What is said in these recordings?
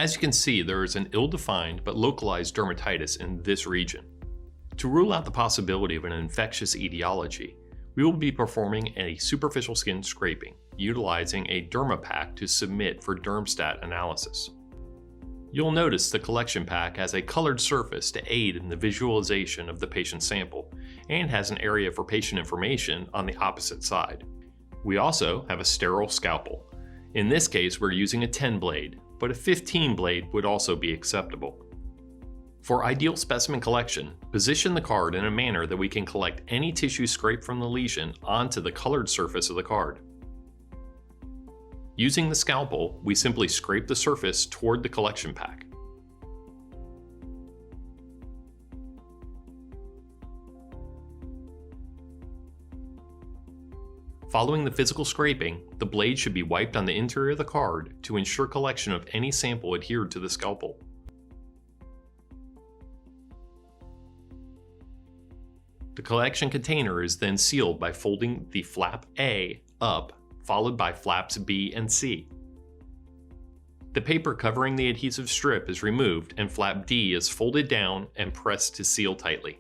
As you can see, there is an ill-defined but localized dermatitis in this region. To rule out the possibility of an infectious etiology, we will be performing a superficial skin scraping, utilizing a derma pack to submit for DermStat analysis. You'll notice the collection pack has a colored surface to aid in the visualization of the patient's sample, and has an area for patient information on the opposite side. We also have a sterile scalpel. In this case, we're using a 10 blade, but a 15 blade would also be acceptable. For ideal specimen collection, position the card in a manner that we can collect any tissue scraped from the lesion onto the colored surface of the card. Using the scalpel, we simply scrape the surface toward the collection pack. Following the physical scraping, the blade should be wiped on the interior of the card to ensure collection of any sample adhered to the scalpel. The collection container is then sealed by folding the flap A up, followed by flaps B and C. The paper covering the adhesive strip is removed and flap D is folded down and pressed to seal tightly.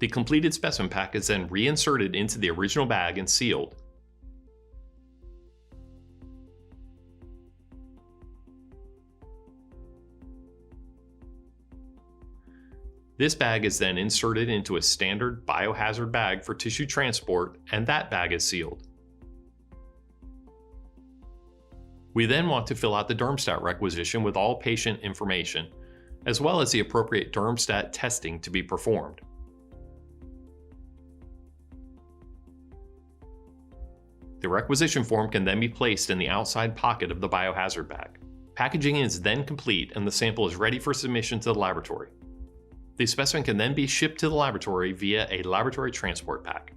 The completed specimen pack is then reinserted into the original bag and sealed. This bag is then inserted into a standard biohazard bag for tissue transport, and that bag is sealed. We then want to fill out the DermStat requisition with all patient information, as well as the appropriate DermStat testing to be performed. The requisition form can then be placed in the outside pocket of the biohazard bag. Packaging is then complete and the sample is ready for submission to the laboratory. The specimen can then be shipped to the laboratory via a laboratory transport pack.